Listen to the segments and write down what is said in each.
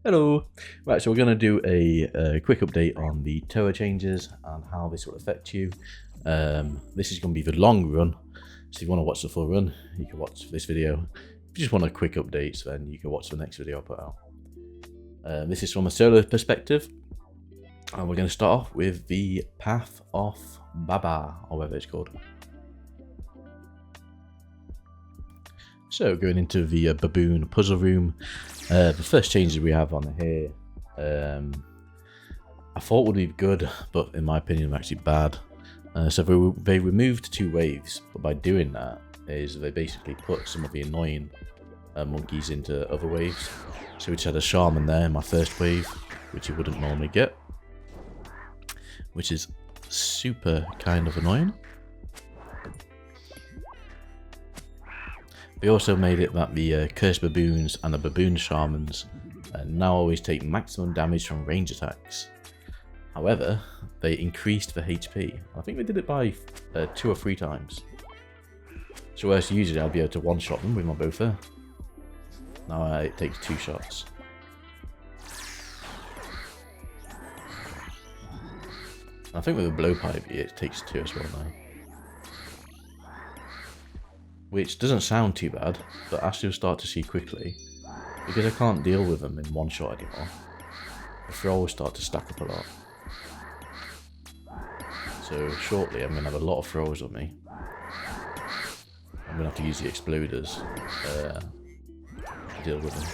Hello. Right, so we're going to do a quick update on the tower changes and how this will affect you. This is going to be the long run, so if you want to watch the full run, you can watch this video. If you just want a quick update, then you can watch the next video I put out. This is from a solo perspective, and we're going to start off with the Path of Baba, or whatever it's called. So going into the baboon puzzle room, the first changes we have on here, I thought would be good, but in my opinion, are actually bad. So they removed 2 waves, but by doing that, is they basically put some of the annoying monkeys into other waves. So we just had a shaman there in my first wave, which you wouldn't normally get, which is super kind of annoying. They also made it that the cursed baboons and the baboon shamans now always take maximum damage from range attacks. However, they increased the HP. I think they did it by 2 or 3 times. So whereas usually I'll be able to one-shot them with my bowfer, now it takes 2 shots. I think with a blowpipe it takes 2 as well now. Which doesn't sound too bad, but as you'll start to see quickly, because I can't deal with them in one shot anymore, the throws start to stack up a lot. So shortly I'm going to have a lot of throws on me. I'm going to have to use the exploders to deal with them.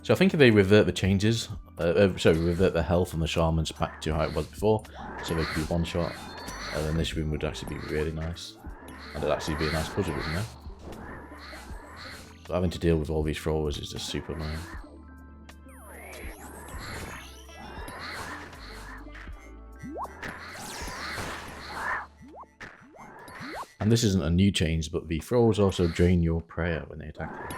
So I think if they revert the changes, revert the health on the shamans back to how it was before, so they could be one shot, then this room would actually be really nice. And it'd actually be a nice puzzle room there. But having to deal with all these throwers is just super annoying. And this isn't a new change, but the throwers also drain your prayer when they attack you.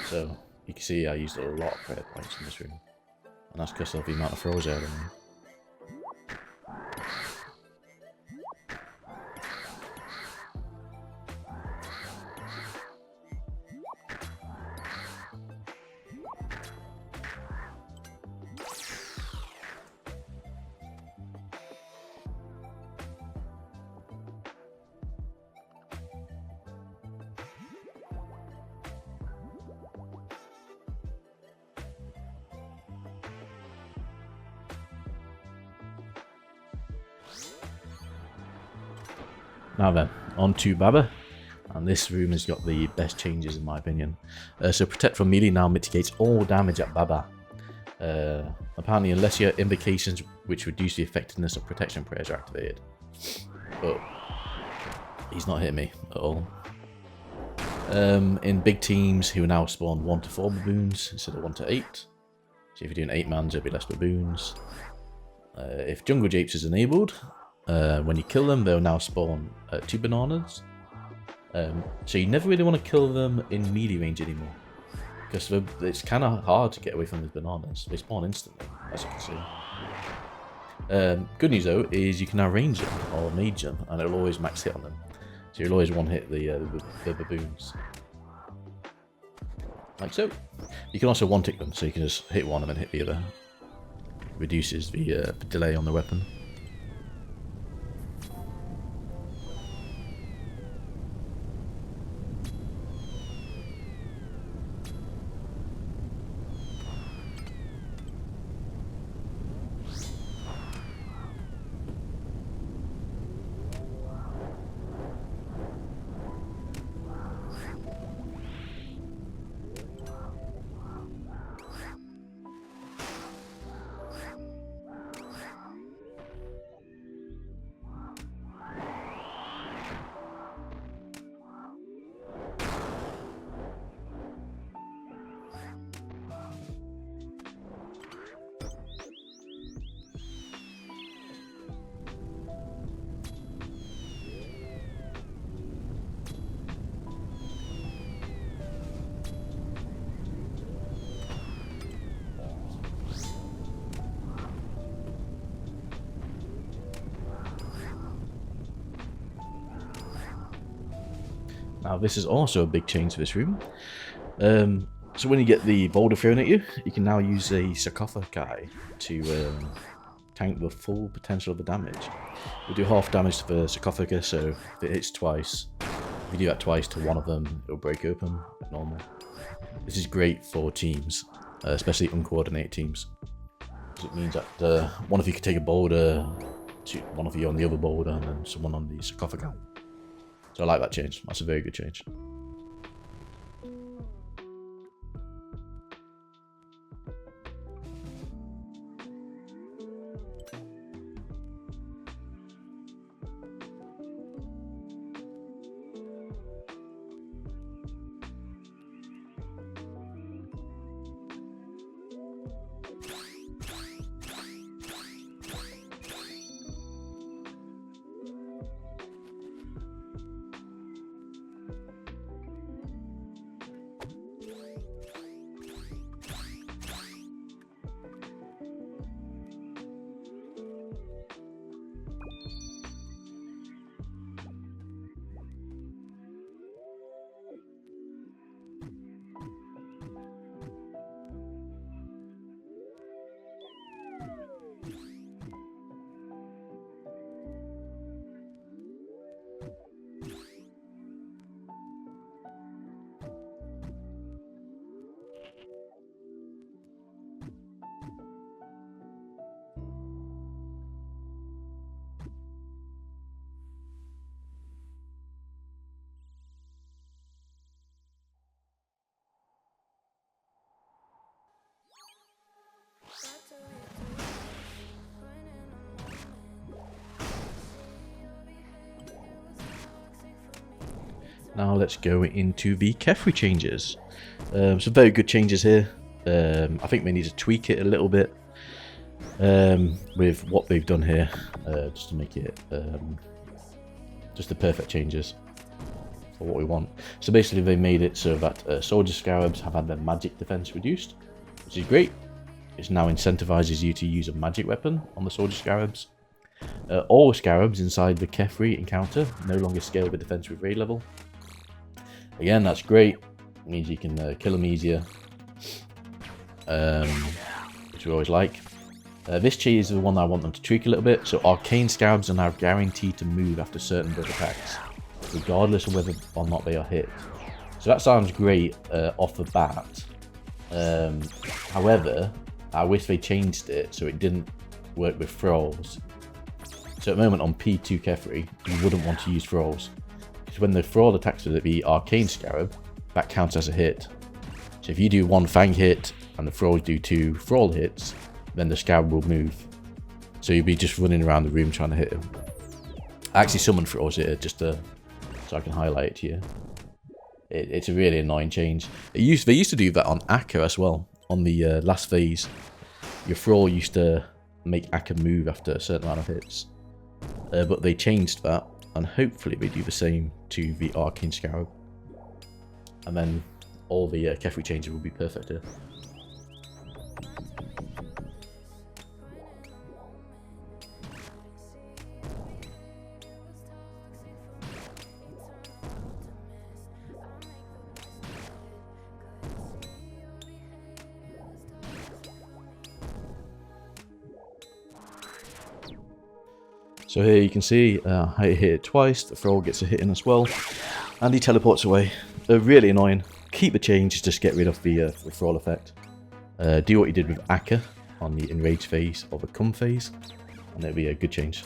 So you can see I used a lot of prayer points in this room. And that's because of the amount of throws out on me. Now then, on to Baba, and this room has got the best changes in my opinion. So Protect from melee now mitigates all damage at Baba. Apparently unless your invocations which reduce the effectiveness of protection prayers are activated. But he's not hitting me at all. In big teams he will now spawn 1 to 4 baboons instead of 1 to 8. So if you're doing 8 mans there'll be less baboons. If jungle japes is enabled, when you kill them, they'll now spawn 2 bananas. So you never really want to kill them in melee range anymore, because it's kind of hard to get away from these bananas. They spawn instantly, as you can see. Good news though is you can now range them or mage them, and it'll always max hit on them. So you'll always one hit the baboons, like so. You can also one tick them, so you can just hit one and then hit the other. Reduces the delay on the weapon. Now this is also a big change to this room. So when you get the boulder thrown at you, you can now use a sarcophagi to tank the full potential of the damage. We do half damage to the sarcophagus, so if it hits twice, if you do that twice to one of them, it'll break open like normal. This is great for teams, especially uncoordinated teams. Because it means that one of you can take a boulder, one of you on the other boulder, and then someone on the sarcophagi. So I like that change. That's a very good change. Now let's go into the Kefri changes. Some very good changes here. I think they need to tweak it a little bit with what they've done here, just to make it just the perfect changes for what we want. So basically they made it so that soldier scarabs have had their magic defense reduced, which is great. It now incentivizes you to use a magic weapon on the soldier scarabs. All scarabs inside the Kefri encounter no longer scale with defense with raid level. Again, that's great. It means you can kill them easier, which we always like. This change is the one I want them to tweak a little bit. So arcane scarabs are now guaranteed to move after certain build attacks, regardless of whether or not they are hit. So that sounds great off the bat. However, I wish they changed it so it didn't work with thralls. So at the moment on P2 Kefri, you wouldn't want to use thralls, because when the thrall attacks with the arcane scarab, that counts as a hit. So if you do one fang hit and the thralls do 2 thrall hits, then the scarab will move. So you'll be just running around the room trying to hit him. I actually summoned thralls here just so I can highlight it to you. It's a really annoying change. They used to do that on Akka as well. On the last phase, your thrall used to make Akka move after a certain amount of hits. But they changed that, and hopefully they do the same to the arcane scarab. And then all the Kefri changes will be perfect here. So here you can see I hit it twice, the thrall gets a hit in as well, and he teleports away. They're really annoying. Keep the change, just get rid of the thrall effect. Do what you did with Akka on the enrage phase or the come phase, and it'll be a good change.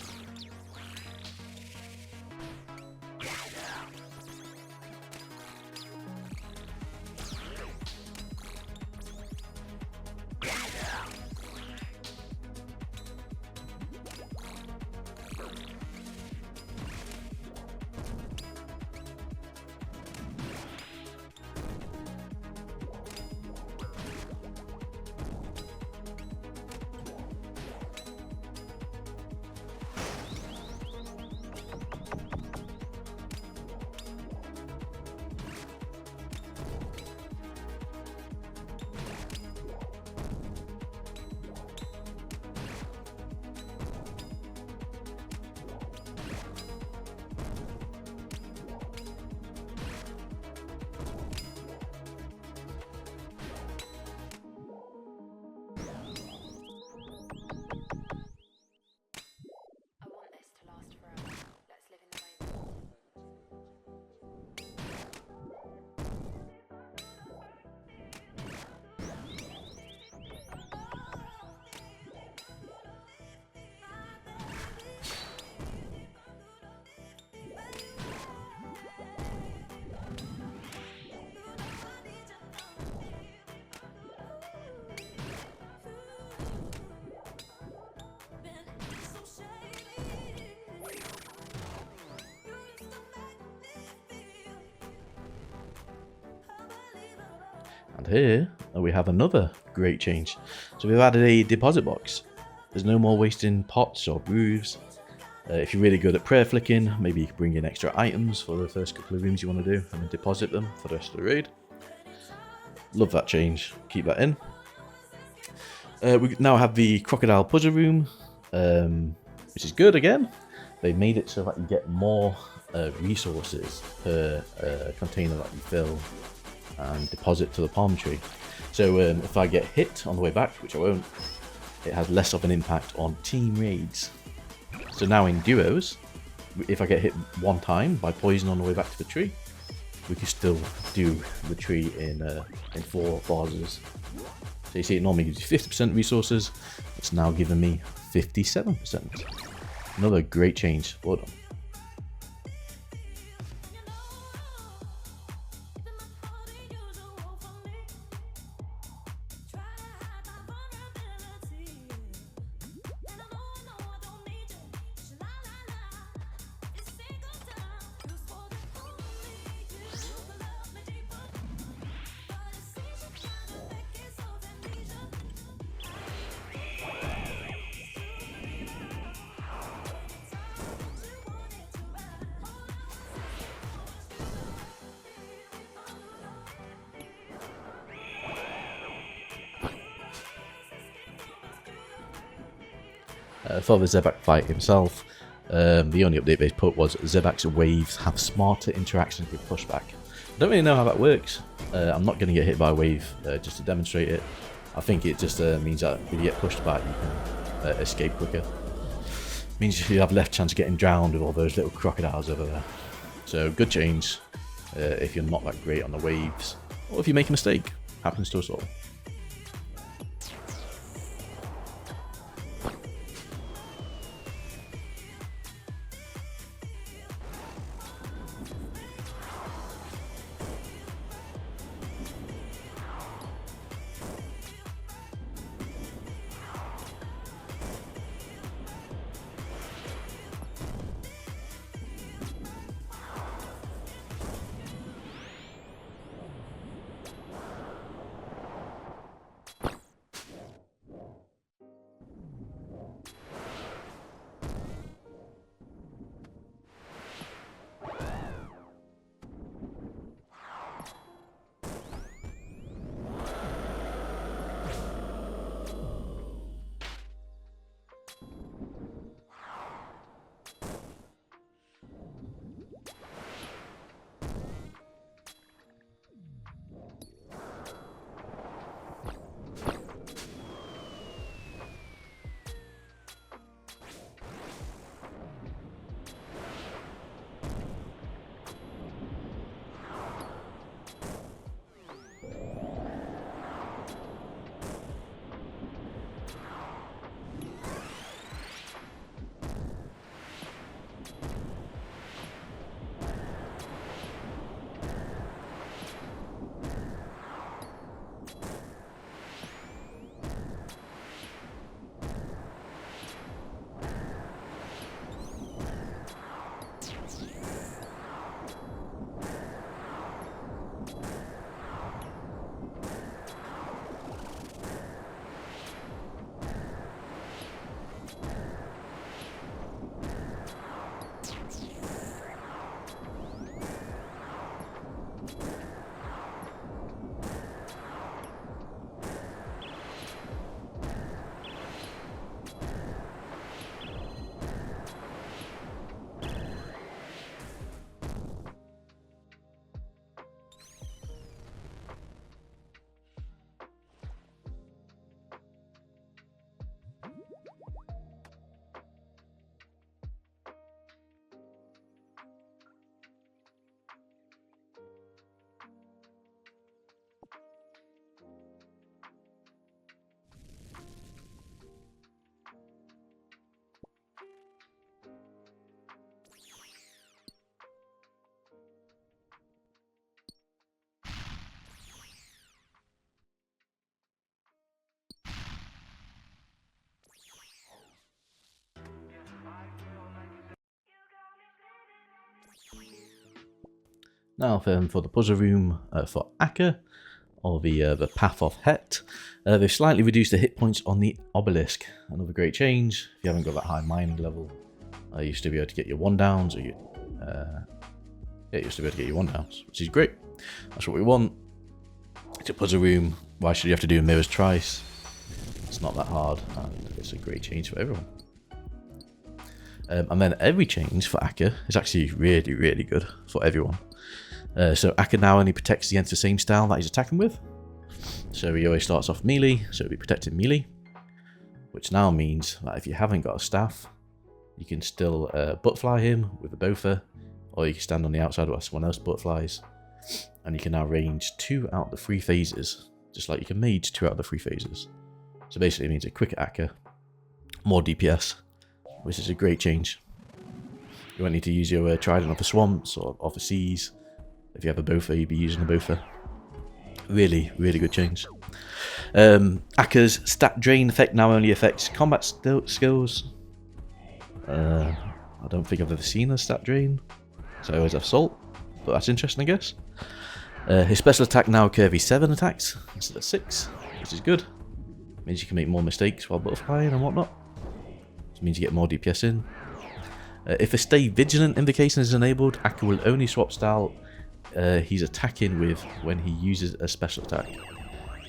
And here we have another great change. So we've added a deposit box. There's no more wasting pots or brews. If you're really good at prayer flicking, maybe you can bring in extra items for the first couple of rooms you want to do and then deposit them for the rest of the raid. Love that change. Keep that in. We now have the crocodile puzzle room, which is good again. They made it so that you get more resources per container that you fill and deposit to the palm tree. So if I get hit on the way back, which I won't, it has less of an impact on team raids. So now in duos, if I get hit one time by poison on the way back to the tree, we can still do the tree in 4 Osrs. So you see it normally gives you 50% resources, it's now giving me 57%. Another great change, well done. For the Zebak fight himself, the only update they put was Zebak's waves have smarter interactions with pushback. I don't really know how that works. I'm not going to get hit by a wave just to demonstrate it. I think it just means that if you get pushed back, you can escape quicker. Means you have less chance of getting drowned with all those little crocodiles over there. So good change if you're not that great on the waves, or if you make a mistake. Happens to us all. Now for the puzzle room for Akka. or the Path of Het. They've slightly reduced the hit points on the Obelisk. Another great change. If you haven't got that high mining level, you used to be able to get your 1-downs, or you used to be able to get your 1-downs, which is great. That's what we want. It's a puzzle room. Why should you have to do mirrors twice? It's not that hard, and it's a great change for everyone. And then every change for Akka is actually really, really good for everyone. So Akka now only protects against the same style that he's attacking with. So he always starts off melee, so he'll be protected melee. Which now means that if you haven't got a staff, you can still butterfly him with a bowfer, or you can stand on the outside while someone else butterflies. And you can now range 2 out of the 3 phases, just like you can mage 2 out of the 3 phases. So basically it means a quicker Akka, more DPS, which is a great change. You won't need to use your trident off the swamps or off the seas. If you have a bowfer, you'd be using a bowfer. Really, really good change. Akka's stat drain effect now only affects combat skills. I don't think I've ever seen a stat drain, so I always have salt, but that's interesting, I guess. His special attack now curvy 7 attacks instead of 6, which is good. Means you can make more mistakes while butterflying and whatnot. Which means you get more DPS in. If a stay vigilant invocation is enabled, Akka will only swap style he's attacking with when he uses a special attack.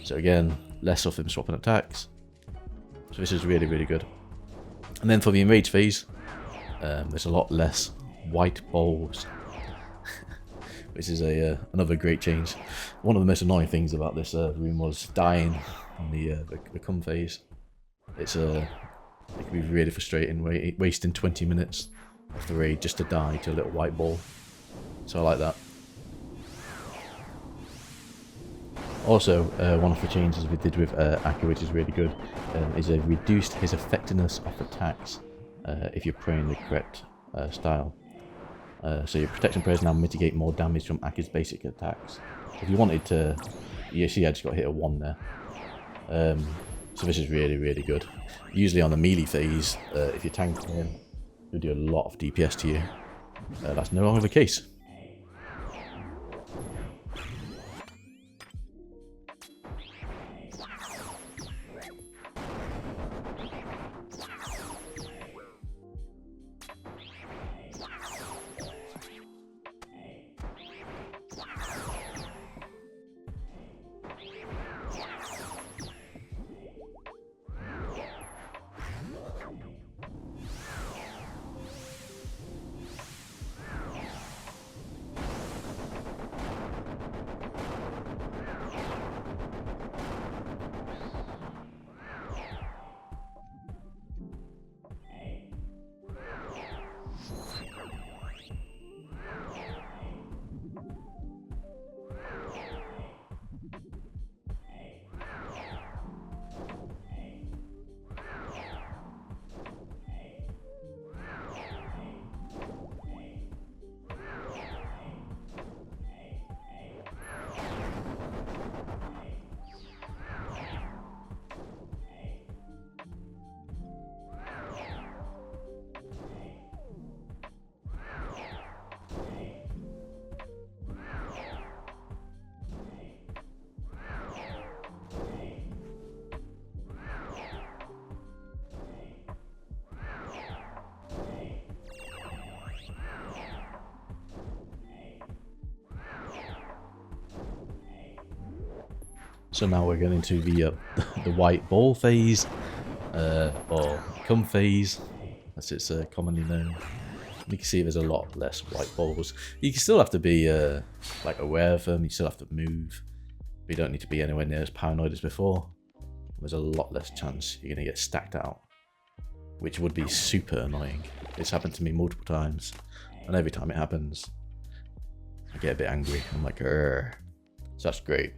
So again, less of him swapping attacks. So this is really, really good. And then for the enrage phase, there's a lot less white balls. Which is another great change. One of the most annoying things about this room was dying in the come phase. It can be really frustrating, wasting 20 minutes of the raid just to die to a little white ball. So I like that. Also, one of the changes we did with Akka, which is really good, is it reduced his effectiveness of attacks if you're praying the correct style. So your protection prayers now mitigate more damage from Akka's basic attacks. If you wanted to, you see I just got hit a 1 there. So this is really, really good. Usually on the melee phase, if you're tanking him, he'll do a lot of DPS to you. That's no longer the case. So now we're getting to the white ball phase, or cum phase, as it's commonly known. You can see there's a lot less white balls. You can still have to be like aware of them. You still have to move, but you don't need to be anywhere near as paranoid as before. There's a lot less chance you're gonna get stacked out, which would be super annoying. It's happened to me multiple times, and every time it happens, I get a bit angry. I'm like, "Urgh." So that's great.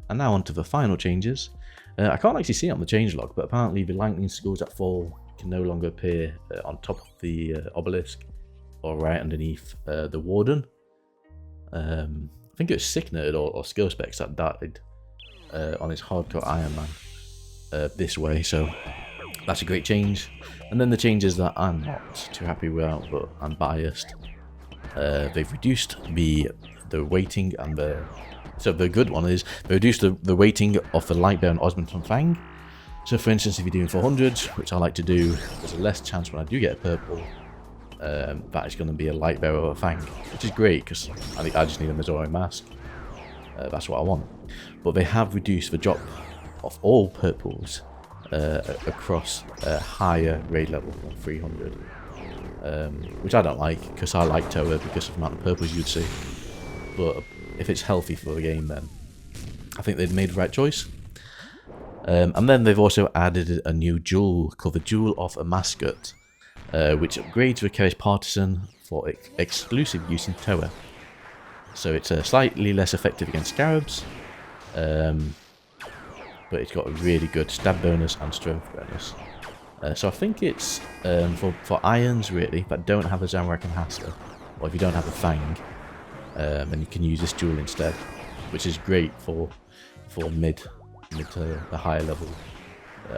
And now on to the final changes. I can't actually see it on the changelog, but apparently the lightning skulls that fall can no longer appear on top of the obelisk or right underneath the warden. I think it was Sicknerd or Skill Specs that died on his hardcore Iron Man this way, so that's a great change. And then the changes that I'm not too happy with, but I'm biased. They've reduced the weighting and the... So the good one is they reduced the weighting of the Lightbearer Osmond Fang. So for instance, if you're doing 400s, which I like to do, there's a less chance when I do get a purple that it's going to be a Lightbearer or a Fang, which is great because I think I just need a Missouri mask. That's what I want. But they have reduced the drop of all purples across a higher raid level than 300, which I don't like because I like Tower because of the amount of purples you'd see. But if it's healthy for the game, then I think they've made the right choice. And then they've also added a new jewel called the Jewel of a Mascot, which upgrades the Chaos Partisan for exclusive use in Tower. So it's slightly less effective against Scarabs, but it's got a really good stab bonus and strength bonus. So I think it's for irons really that don't have a Zamorak and Hasta, or if you don't have a Fang, then you can use this jewel instead, which is great for mid to the higher level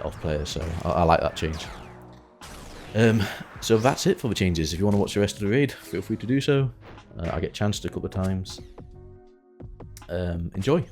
of players. So I like that change. So that's it for the changes. If you want to watch the rest of the raid, feel free to do so. I get chanced a couple of times. Enjoy.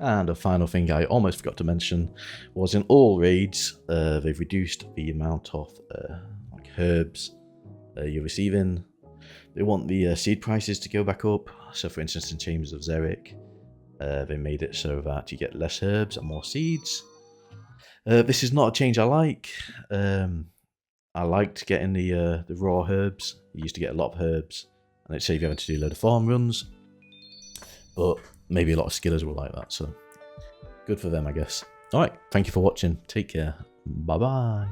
And a final thing I almost forgot to mention was in all raids, they've reduced the amount of like herbs you're receiving. They want the seed prices to go back up. So for instance, in Chambers of Xeric, they made it so that you get less herbs and more seeds. This is not a change I like. I liked getting the raw herbs. You used to get a lot of herbs, and it saved you having to do a load of farm runs. But maybe a lot of skillers will like that, so good for them, I guess. Alright, thank you for watching. Take care. Bye-bye.